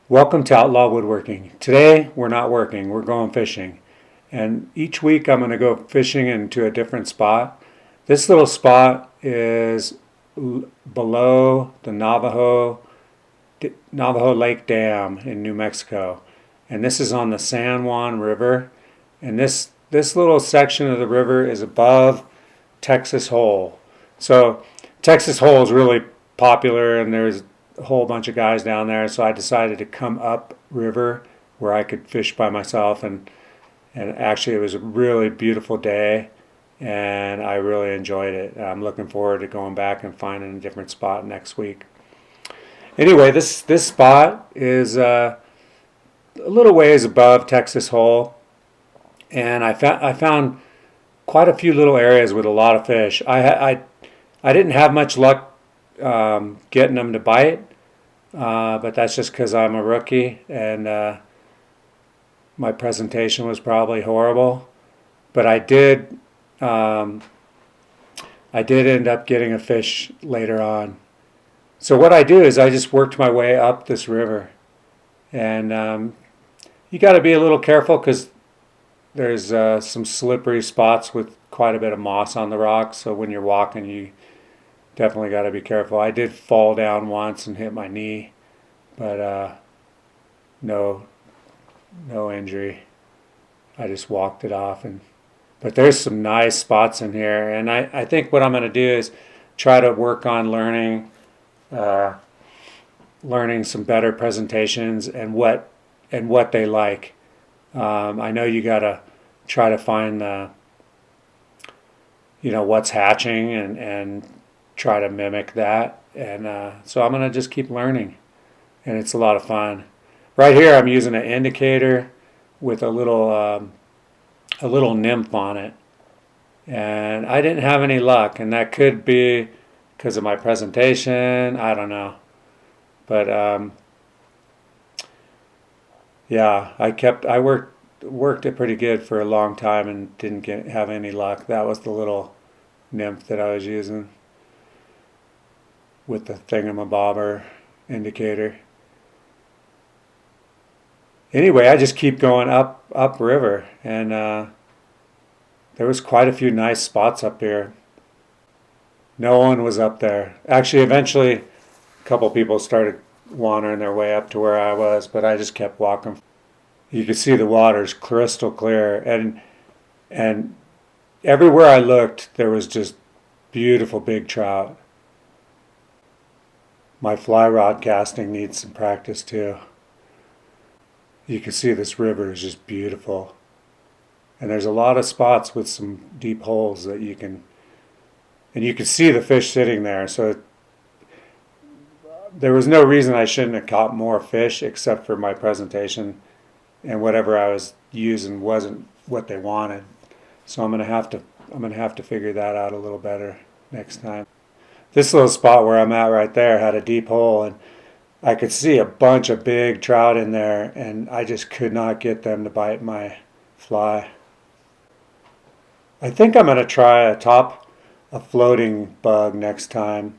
Welcome to Outlaw Woodworking. Today we're not working, we're going fishing. And each week I'm going to go fishing into a different spot. This little spot is below the Navajo Lake Dam in New Mexico. And this is on the San Juan River. And this little section of the river is above Texas Hole. So Texas Hole is really popular and there's a whole bunch of guys down there, so I decided to come up river where I could fish by myself, and actually it was a really beautiful day and I really enjoyed it. I'm looking forward to going back and finding a different spot next week. Anyway, this spot is a little ways above Texas Hole, and I found quite a few little areas with a lot of fish. I didn't have much luck getting them to bite, but that's just because I'm a rookie and my presentation was probably horrible. But I did end up getting a fish later on. So what I do is I just worked my way up this river, and you got to be a little careful because there's some slippery spots with quite a bit of moss on the rocks. So when you're walking, you definitely got to be careful. I did fall down once and hit my knee, but no injury. I just walked it off. But there's some nice spots in here, and I think what I'm going to do is try to work on learning some better presentations and what they like. I know you got to try to find what's hatching and try to mimic that, and so I'm gonna just keep learning, and it's a lot of fun. Right here I'm using an indicator with a little nymph on it, and I didn't have any luck, and that could be because of my presentation, I don't know, but yeah, I worked it pretty good for a long time and didn't have any luck. That was the little nymph that I was using with the thingamabobber indicator. Anyway, I just keep going up river, and there was quite a few nice spots up here. No one was up there. Actually, eventually, a couple people started wandering their way up to where I was, but I just kept walking. You could see the water's crystal clear, and everywhere I looked, there was just beautiful big trout. My fly rod casting needs some practice too. You can see this river is just beautiful. And there's a lot of spots with some deep holes that you can see the fish sitting there. So there was no reason I shouldn't have caught more fish except for my presentation and whatever I was using wasn't what they wanted. So I'm gonna have to figure that out a little better next time. This little spot where I'm at right there had a deep hole, and I could see a bunch of big trout in there, and I just could not get them to bite my fly. I think I'm going to try a floating bug next time.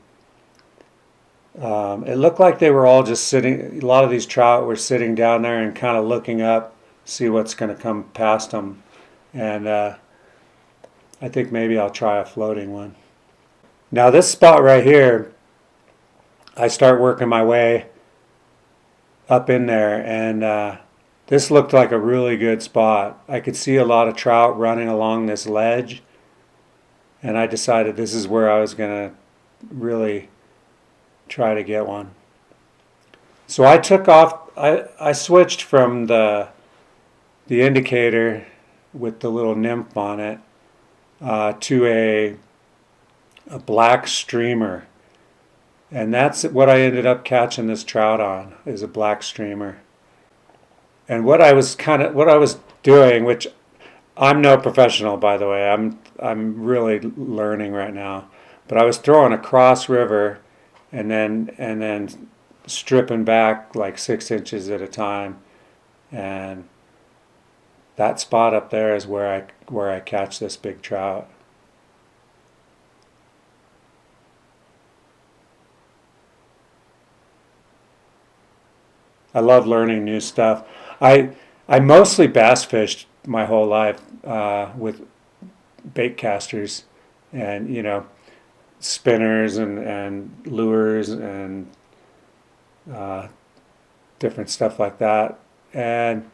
It looked like they were all just sitting, a lot of these trout were sitting down there and kind of looking up, see what's going to come past them. And I think maybe I'll try a floating one. Now this spot right here, I start working my way up in there, and this looked like a really good spot. I could see a lot of trout running along this ledge, and I decided this is where I was going to really try to get one. So I took off, I switched from the indicator with the little nymph on it to a black streamer, and that's what I ended up catching this trout on, is a black streamer. And what I was doing, which I'm no professional, by the way, I'm really learning right now, but I was throwing across river and then stripping back like 6 inches at a time, and that spot up there is where I catch this big trout. I love learning new stuff. I mostly bass fished my whole life with bait casters, and spinners and lures and uh, different stuff like that. And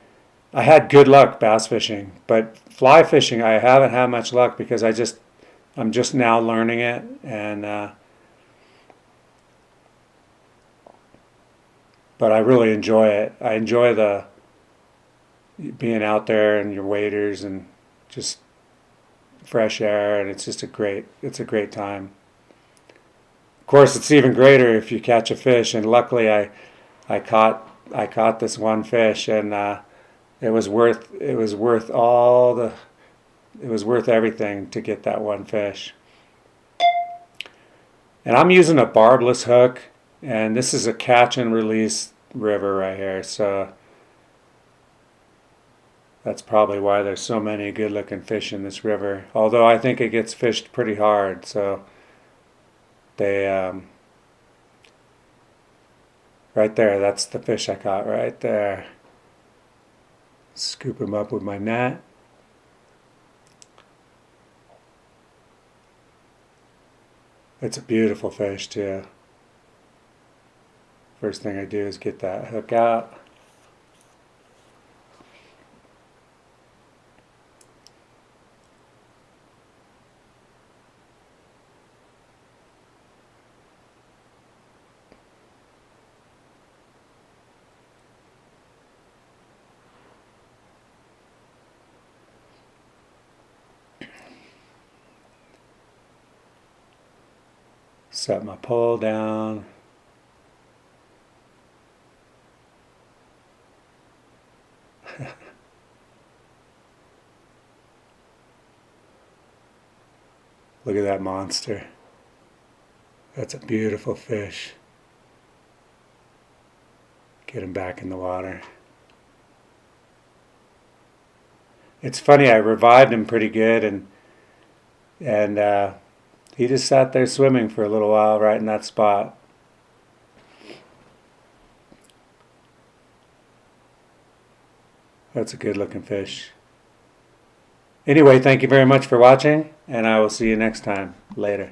I had good luck bass fishing, but fly fishing I haven't had much luck because I'm just now learning it, and but I really enjoy it. I enjoy the being out there and your waders and just fresh air, and it's a great time. Of course, it's even greater if you catch a fish, and luckily I caught this one fish, and it was worth all the it was worth everything to get that one fish. And I'm using a barbless hook, and this is a catch and release river right here, so that's probably why there's so many good looking fish in this river. Although I think it gets fished pretty hard, so they right there, that's the fish I caught right there. Scoop him up with my net. It's a beautiful fish too. First thing I do is get that hook out. Set my pole down. Look at that monster. That's a beautiful fish. Get him back in the water. It's funny, I revived him pretty good, and he just sat there swimming for a little while right in that spot. That's a good looking fish. Anyway, thank you very much for watching, and I will see you next time. Later.